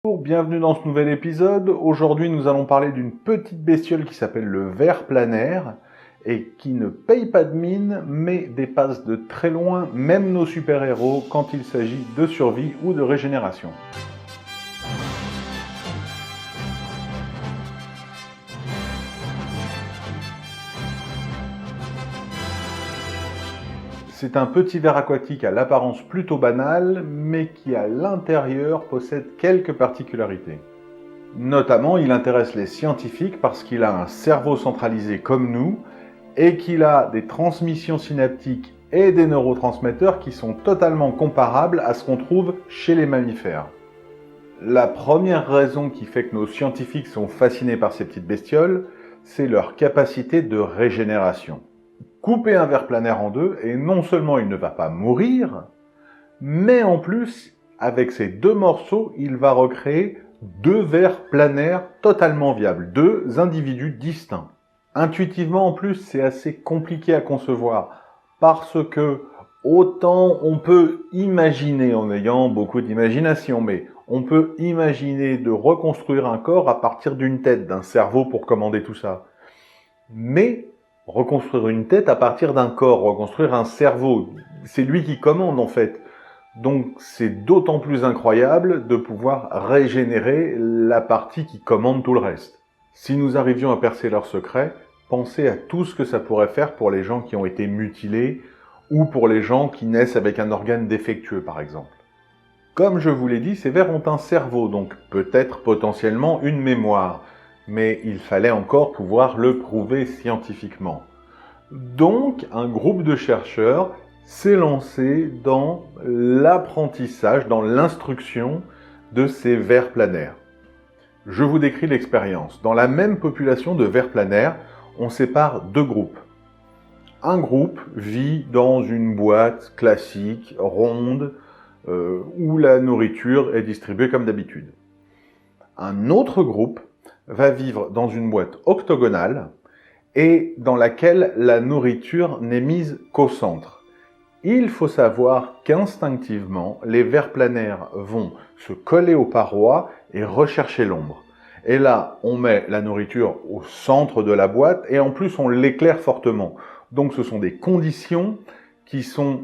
Bienvenue dans ce nouvel épisode. Aujourd'hui, nous allons parler d'une petite bestiole qui s'appelle le ver planaire et qui ne paye pas de mine, mais dépasse de très loin même nos super-héros quand il s'agit de survie ou de régénération. C'est un petit ver aquatique à l'apparence plutôt banale, mais qui à l'intérieur possède quelques particularités. Notamment, il intéresse les scientifiques parce qu'il a un cerveau centralisé comme nous et qu'il a des transmissions synaptiques et des neurotransmetteurs qui sont totalement comparables à ce qu'on trouve chez les mammifères. La première raison qui fait que nos scientifiques sont fascinés par ces petites bestioles, c'est leur capacité de régénération. Couper un ver planaire en deux et non seulement il ne va pas mourir, mais en plus, avec ces deux morceaux, il va recréer deux vers planaires totalement viables, deux individus distincts. Intuitivement, en plus, c'est assez compliqué à concevoir, parce que autant on peut imaginer, en ayant beaucoup d'imagination, mais on peut imaginer de reconstruire un corps à partir d'une tête, d'un cerveau pour commander tout ça. Mais reconstruire une tête à partir d'un corps, reconstruire un cerveau, c'est lui qui commande en fait. Donc c'est d'autant plus incroyable de pouvoir régénérer la partie qui commande tout le reste. Si nous arrivions à percer leur secret, pensez à tout ce que ça pourrait faire pour les gens qui ont été mutilés ou pour les gens qui naissent avec un organe défectueux par exemple. Comme je vous l'ai dit, ces vers ont un cerveau, donc peut-être potentiellement une mémoire, mais il fallait encore pouvoir le prouver scientifiquement. Donc un groupe de chercheurs s'est lancé dans l'apprentissage, dans l'instruction de ces vers planaires. Je vous décris l'expérience. Dans la même population de vers planaires, on sépare deux groupes. Un groupe vit dans une boîte classique, ronde, où la nourriture est distribuée comme d'habitude. Un autre groupe va vivre dans une boîte octogonale et dans laquelle la nourriture n'est mise qu'au centre. Il faut savoir qu'instinctivement, les vers planaires vont se coller aux parois et rechercher l'ombre. Et là, on met la nourriture au centre de la boîte et en plus, on l'éclaire fortement. Donc, ce sont des conditions qui sont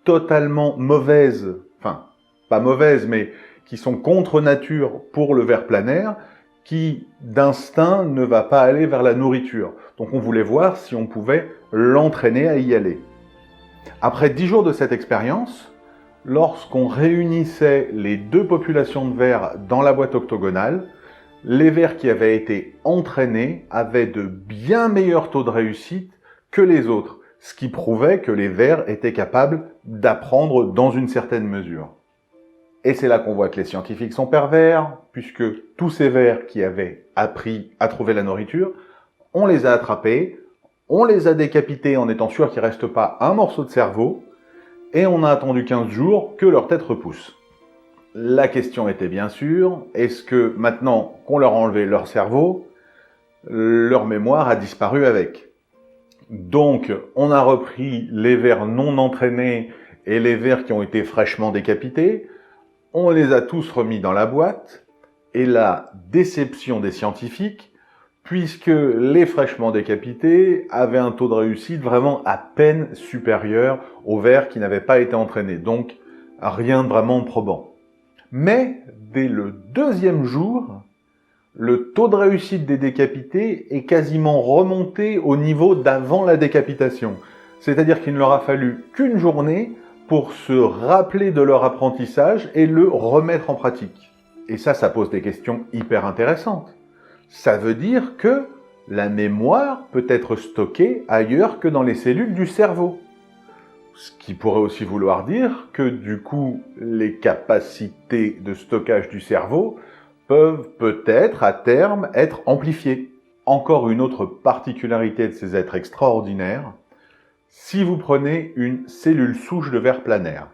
totalement mauvaises, enfin, pas mauvaises, mais qui sont contre nature pour le ver planaire, qui d'instinct ne va pas aller vers la nourriture. Donc on voulait voir si on pouvait l'entraîner à y aller. Après 10 jours de cette expérience, lorsqu'on réunissait les deux populations de vers dans la boîte octogonale, les vers qui avaient été entraînés avaient de bien meilleurs taux de réussite que les autres, ce qui prouvait que les vers étaient capables d'apprendre dans une certaine mesure. Et c'est là qu'on voit que les scientifiques sont pervers, puisque tous ces vers qui avaient appris à trouver la nourriture, on les a attrapés, on les a décapités en étant sûr qu'il ne reste pas un morceau de cerveau, et on a attendu 15 jours que leur tête repousse. La question était bien sûr, est-ce que maintenant qu'on leur a enlevé leur cerveau, leur mémoire a disparu avec? Donc, on a repris les vers non entraînés et les vers qui ont été fraîchement décapités, on les a tous remis dans la boîte, et la déception des scientifiques, puisque les fraîchement décapités avaient un taux de réussite vraiment à peine supérieur aux vers qui n'avaient pas été entraînés, donc rien de vraiment probant. Mais dès le deuxième jour, le taux de réussite des décapités est quasiment remonté au niveau d'avant la décapitation. C'est-à-dire qu'il ne leur a fallu qu'une journée pour se rappeler de leur apprentissage et le remettre en pratique. Et ça pose des questions hyper intéressantes. Ça veut dire que la mémoire peut être stockée ailleurs que dans les cellules du cerveau. Ce qui pourrait aussi vouloir dire que du coup, les capacités de stockage du cerveau peuvent peut-être à terme être amplifiées. Encore une autre particularité de ces êtres extraordinaires, si vous prenez une cellule souche de ver planaire,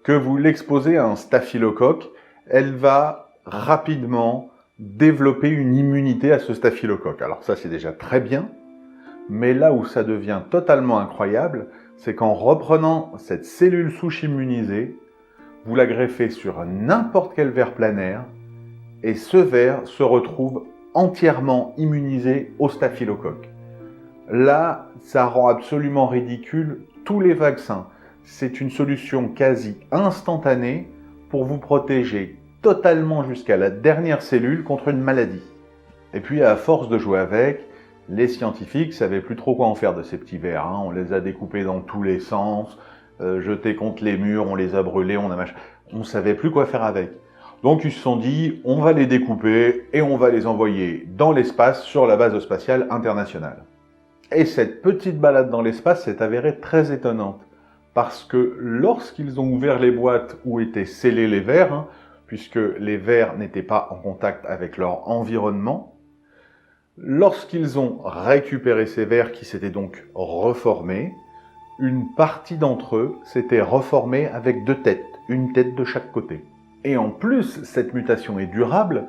que vous l'exposez à un staphylocoque, elle va rapidement développer une immunité à ce staphylocoque. Alors ça, c'est déjà très bien, mais là où ça devient totalement incroyable, c'est qu'en reprenant cette cellule souche immunisée, vous la greffez sur n'importe quel ver planaire, et ce ver se retrouve entièrement immunisé au staphylocoque. Là, ça rend absolument ridicule tous les vaccins. C'est une solution quasi instantanée pour vous protéger totalement jusqu'à la dernière cellule contre une maladie. Et puis, à force de jouer avec, les scientifiques savaient plus trop quoi en faire de ces petits vers. On les a découpés dans tous les sens, jetés contre les murs, on les a brûlés, on savait plus quoi faire avec. Donc ils se sont dit, on va les découper et on va les envoyer dans l'espace sur la base spatiale internationale. Et cette petite balade dans l'espace s'est avérée très étonnante, parce que lorsqu'ils ont ouvert les boîtes où étaient scellés les vers, puisque les vers n'étaient pas en contact avec leur environnement, lorsqu'ils ont récupéré ces vers qui s'étaient donc reformés, une partie d'entre eux s'était reformée avec 2 têtes, une tête de chaque côté. Et en plus, cette mutation est durable,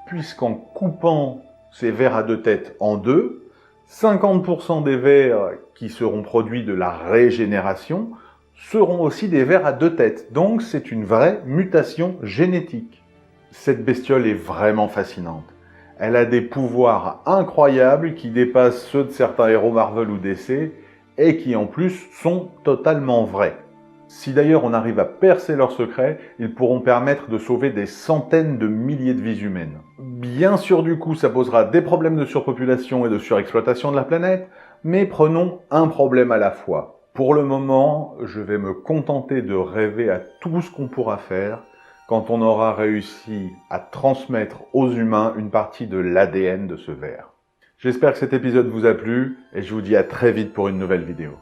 puisqu'en coupant ces vers à 2 têtes en 2, 50% des vers qui seront produits de la régénération seront aussi des vers à 2 têtes. Donc c'est une vraie mutation génétique. Cette bestiole est vraiment fascinante. Elle a des pouvoirs incroyables qui dépassent ceux de certains héros Marvel ou DC et qui en plus sont totalement vrais. Si d'ailleurs on arrive à percer leurs secrets, ils pourront permettre de sauver des centaines de milliers de vies humaines. Bien sûr du coup ça posera des problèmes de surpopulation et de surexploitation de la planète, mais prenons un problème à la fois. Pour le moment, je vais me contenter de rêver à tout ce qu'on pourra faire quand on aura réussi à transmettre aux humains une partie de l'ADN de ce ver. J'espère que cet épisode vous a plu et je vous dis à très vite pour une nouvelle vidéo.